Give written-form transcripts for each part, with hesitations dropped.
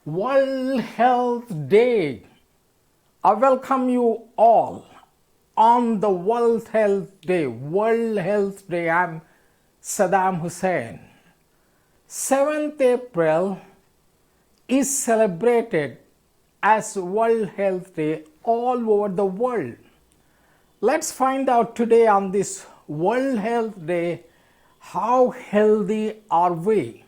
World Health Day. I welcome you all on the World Health Day. World Health Day. I'm Saddam Hussain. 7th April is celebrated as World Health Day all over the world. Let's find out today on this World Health Day how healthy are we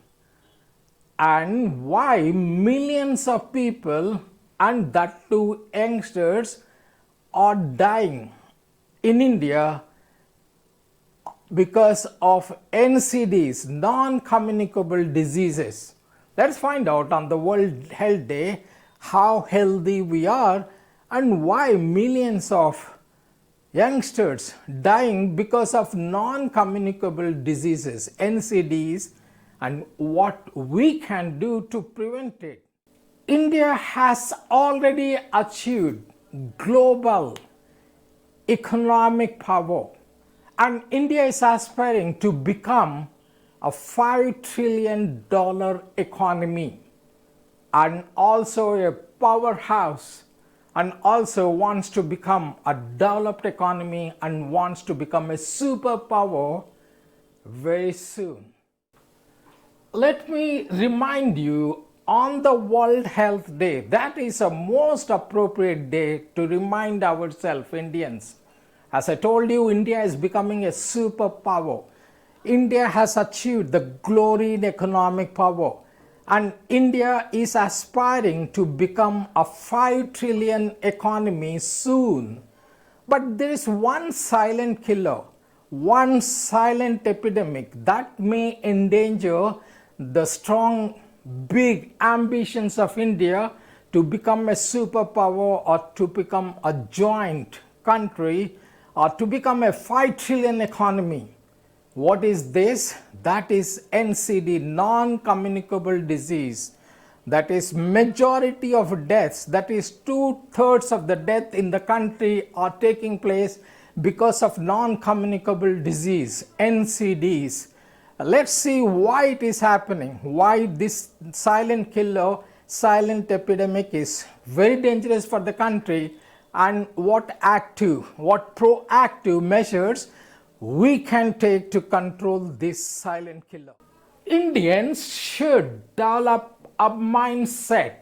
and why millions of people, and that too youngsters, are dying in India because of NCDs, non-communicable diseases. Let's find out on the World Health Day how healthy we are and why millions of youngsters dying because of non-communicable diseases, NCDs, and what we can do to prevent it. India has already achieved global economic power, and India is aspiring to become a $5 trillion economy and also a powerhouse, and also wants to become a developed economy and wants to become a superpower very soon. Let me remind you, on the World Health Day, that is a most appropriate day to remind ourselves, Indians. As I told you, India is becoming a superpower. India has achieved the glory in economic power, and India is aspiring to become a $5 trillion economy soon. But there is one silent killer, one silent epidemic that may endanger the strong, big ambitions of India to become a superpower or to become a joint country or to become a $5 trillion economy. What is this? That is NCD, non-communicable disease. That is majority of deaths, that is 2/3 of the death in the country are taking place because of non-communicable disease, NCDs. Let's see why it is happening, why this silent killer, silent epidemic is very dangerous for the country, and what proactive measures we can take to control this silent killer. Indians should develop a mindset.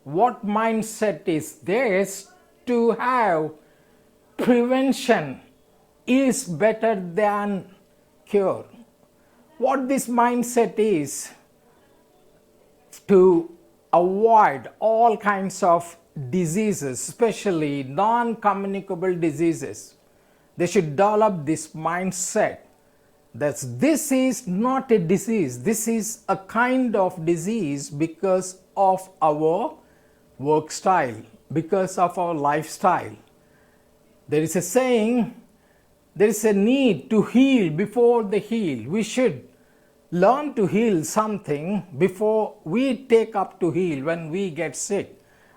What mindset is this? To have prevention is better than cure. What this mindset is, to avoid all kinds of diseases, especially non-communicable diseases. They should develop this mindset that this is not a disease, this is a kind of disease because of our work style, because of our lifestyle. There is a saying, there is a need to heal before the heal. We should learn to heal something before we take up to heal when we get sick.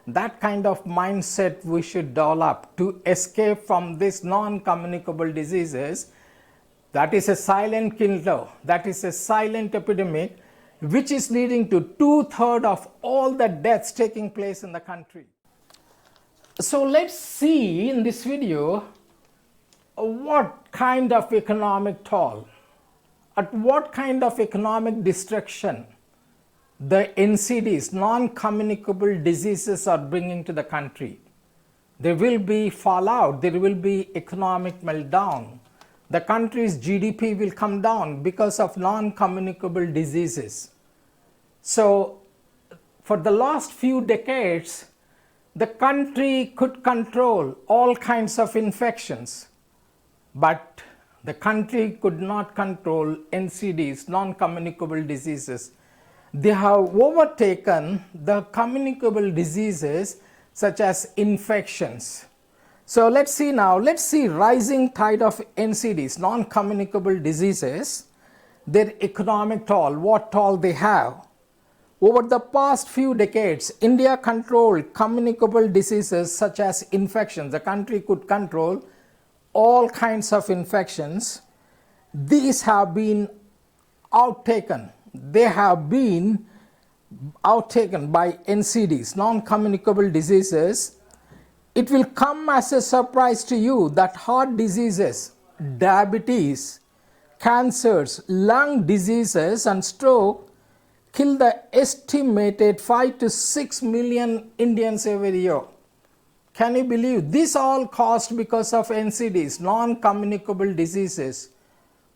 That kind of mindset we should develop to escape from this non-communicable diseases. That is a silent killer, that is a silent epidemic which is leading to 2/3 of all the deaths taking place in the country. So let's see in this video what kind of economic toll, at what kind of economic destruction the NCDs, non-communicable diseases, are bringing to the country. There will be fallout, there will be economic meltdown. The country's GDP will come down because of non-communicable diseases. So, for the last few decades, the country could control all kinds of infections, but the country could not control NCDs, non-communicable diseases. They have overtaken the communicable diseases such as infections. So let's see now, let's see rising tide of NCDs, non-communicable diseases, their economic toll, what toll they have. Over the past few decades, India controlled communicable diseases such as infections. The country could control all kinds of infections. These have been outtaken. They have been outtaken by NCDs, non-communicable diseases, it will come as a surprise to you that heart diseases, diabetes, cancers, lung diseases, and stroke kill the estimated 5 to 6 million Indians every year. Can you believe this all caused because of NCDs, non-communicable diseases?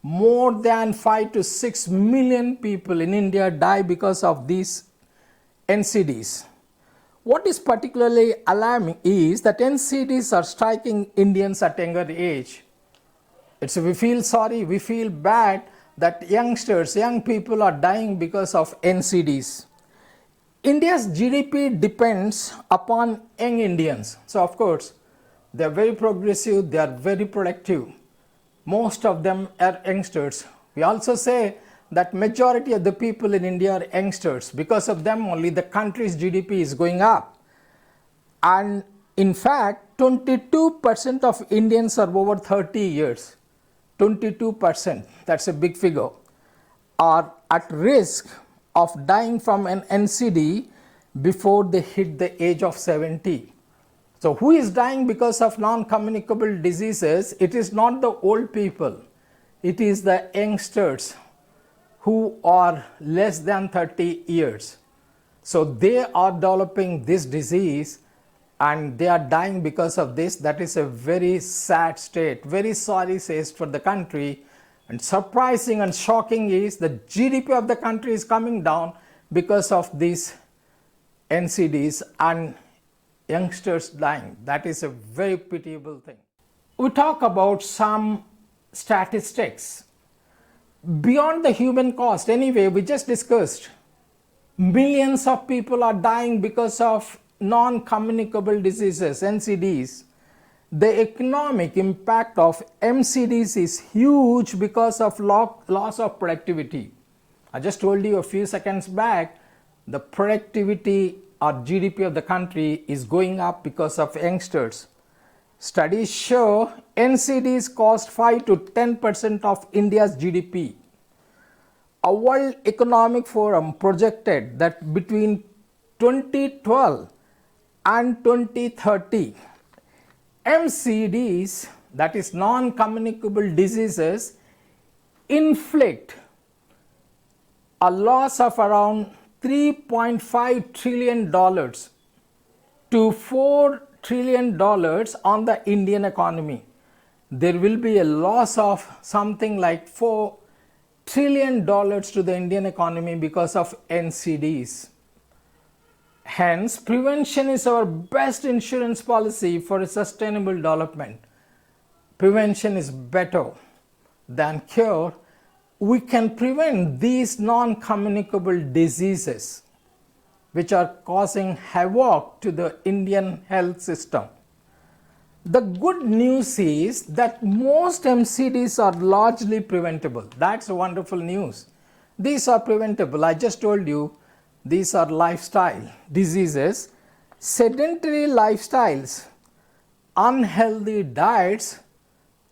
More than 5 to 6 million people in India die because of these NCDs. What is particularly alarming is that NCDs are striking Indians at younger age. We feel sorry, we feel bad that young people are dying because of NCDs. India's GDP depends upon young Indians. So of course, they are very progressive, they are very productive. Most of them are youngsters. We also say that majority of the people in India are youngsters. Because of them only the country's GDP is going up. And in fact, 22% of Indians are over 30 years. 22%, that's a big figure, are at risk of dying from an NCD before they hit the age of 70. So who is dying because of non-communicable diseases? It is not the old people. It is the youngsters who are less than 30 years. So they are developing this disease and they are dying because of this. That is a very sad state, very sorry says for the country. And surprising and shocking is the GDP of the country is coming down because of these NCDs and youngsters dying. That is a very pitiable thing. We talk about some statistics. Beyond the human cost, anyway, we just discussed, millions of people are dying because of non-communicable diseases, NCDs. The economic impact of MCDs is huge because of loss of productivity. I just told you a few seconds back, the productivity or GDP of the country is going up because of youngsters. Studies show NCDs cost 5 to 10% of India's GDP. A World Economic Forum projected that between 2012 and 2030, MCDs, that is non-communicable diseases, inflict a loss of around $3.5 trillion to $4 trillion on the Indian economy. There will be a loss of something like $4 trillion to the Indian economy because of NCDs. Hence, prevention is our best insurance policy for a sustainable development. Prevention is better than cure. We can prevent these non-communicable diseases which are causing havoc to the Indian health system. The good news is that most MCDs are largely preventable. That's wonderful news. These are preventable. I just told you these are lifestyle diseases. Sedentary lifestyles, unhealthy diets,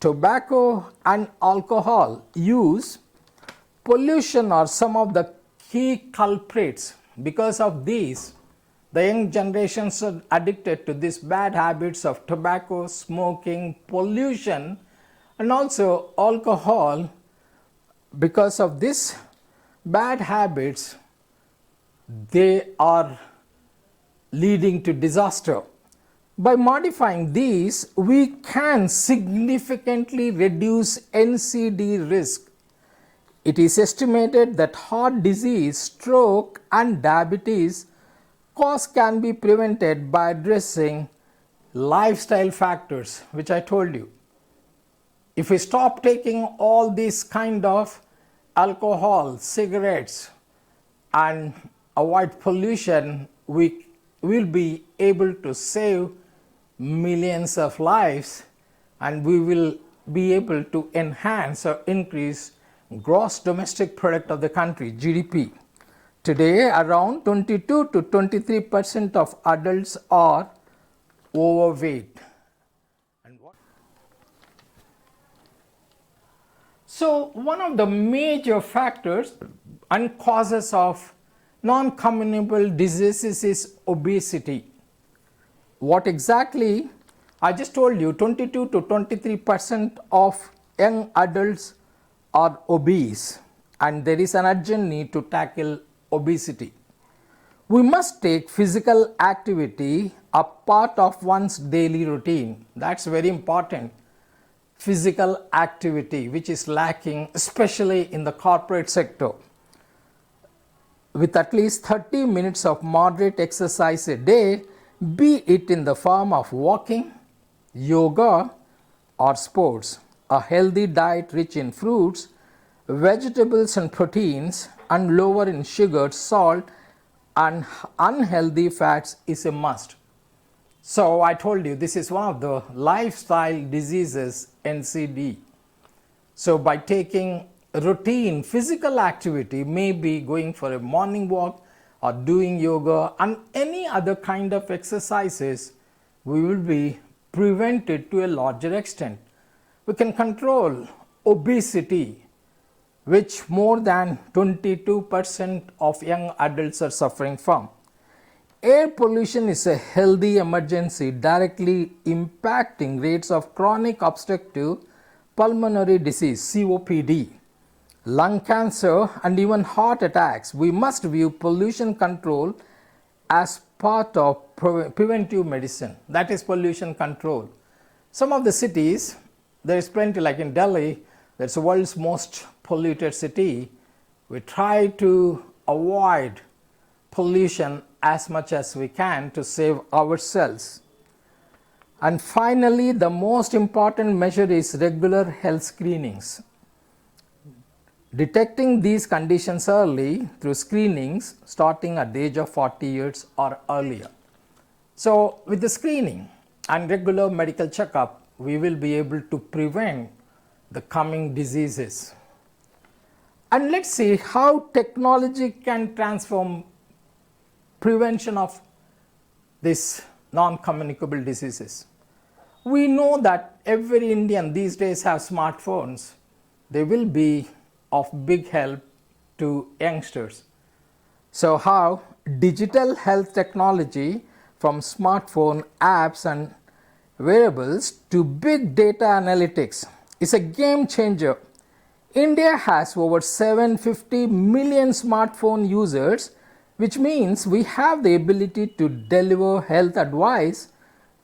tobacco and alcohol use, pollution are some of the key culprits. Because of these, the young generations are addicted to these bad habits of tobacco, smoking, pollution, and also alcohol. Because of these bad habits, they are leading to disaster. By modifying these, we can significantly reduce NCD risk. It is estimated that heart disease, stroke, and diabetes cause can be prevented by addressing lifestyle factors, which I told you. If we stop taking all these kind of alcohol, cigarettes, and avoid pollution, we will be able to save millions of lives, and we will be able to enhance or increase gross domestic product of the country, GDP. Today, around 22 to 23% of adults are overweight. So one of the major factors and causes of non-communicable diseases is obesity. What exactly? I just told you 22 to 23% of young adults are obese, and there is an urgent need to tackle obesity. We must take physical activity a part of one's daily routine. That's very important. Physical activity, which is lacking especially in the corporate sector. With at least 30 minutes of moderate exercise a day, be it in the form of walking, yoga, or sports. A healthy diet rich in fruits, vegetables and proteins, and lower in sugar, salt, and unhealthy fats is a must. So I told you this is one of the lifestyle diseases, NCD. So by taking routine physical activity, maybe going for a morning walk or doing yoga and any other kind of exercises, we will be prevented to a larger extent. We can control obesity, which more than 22% of young adults are suffering from. Air pollution is a healthy emergency directly impacting rates of chronic obstructive pulmonary disease, COPD, lung cancer, and even heart attacks. We must view pollution control as part of preventive medicine. That is pollution control. Some of the cities, there is plenty, like in Delhi, that's the world's most polluted city. We try to avoid pollution as much as we can to save ourselves. And finally, the most important measure is regular health screenings. Detecting these conditions early through screenings starting at the age of 40 years or earlier. So with the screening and regular medical checkup, we will be able to prevent the coming diseases. And let's see how technology can transform prevention of these non-communicable diseases. We know that every Indian these days have smartphones. They will be of big help to youngsters. So how digital health technology from smartphone apps and wearables to big data analytics is a game changer. India has over 750 million smartphone users, which means we have the ability to deliver health advice,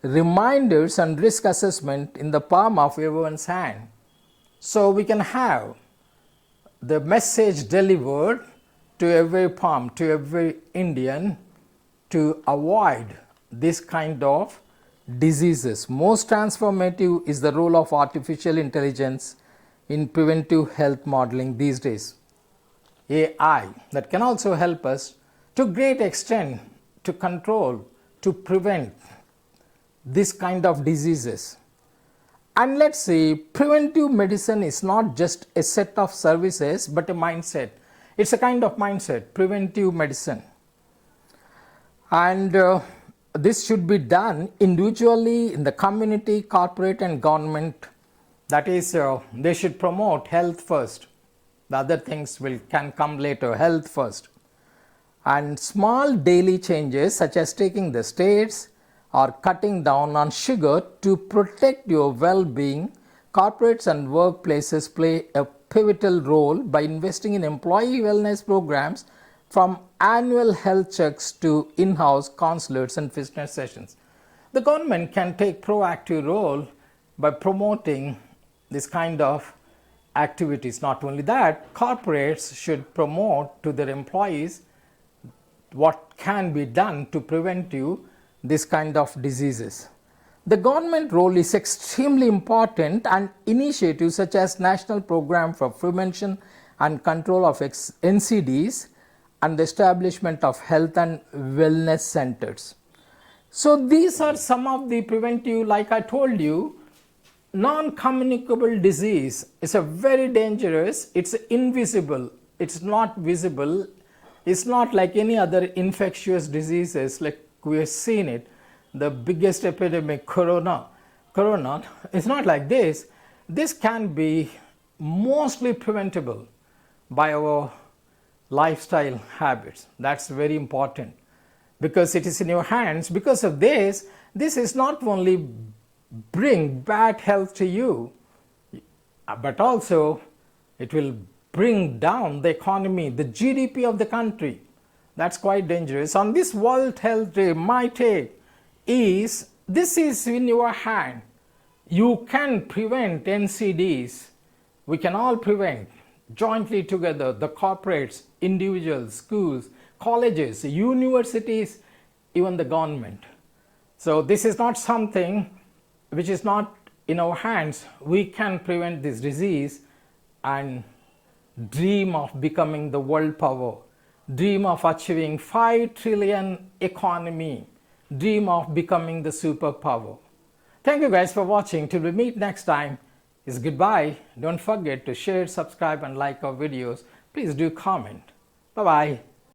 reminders, and risk assessment in the palm of everyone's hand. So we can have the message delivered to every palm, to every Indian, to avoid this kind of diseases. Most transformative is the role of artificial intelligence in preventive health modeling these days. AI that can also help us to great extent to control, to prevent this kind of diseases. And let's see, preventive medicine is not just a set of services but a mindset. It's a kind of mindset, preventive medicine. And this should be done individually, in the community, corporate, and government. That is, they should promote health first. The other things can come later, health first. And small daily changes such as taking the stairs or cutting down on sugar to protect your well-being. Corporates and workplaces play a pivotal role by investing in employee wellness programs, from annual health checks to in-house consults and fitness sessions. The government can take proactive role by promoting this kind of activities. Not only that, corporates should promote to their employees what can be done to prevent this kind of diseases. The government role is extremely important, and initiatives such as National Program for Prevention and Control of NCDs and the establishment of health and wellness centers. So these are some of the preventive, like I told you, non-communicable disease is a very dangerous, it's invisible, it's not visible, it's not like any other infectious diseases like we have seen it. The biggest epidemic, corona, it's not like this. This can be mostly preventable by our lifestyle habits. That's very important because it is in your hands. Because of this is not only bring bad health to you, but also it will bring down the economy, the GDP of the country. That's quite dangerous. On this World Health Day, my take is this is in your hand. You can prevent NCDs. We can all prevent jointly together, the corporates, individuals, schools, colleges, universities, even the government. So this is not something which is not in our hands. We can prevent this disease and dream of becoming the world power, dream of achieving 5 trillion economy, dream of becoming the superpower. Thank you guys for watching. Till we meet next time, is goodbye. Don't forget to share, subscribe and like our videos. Please do comment. Bye bye.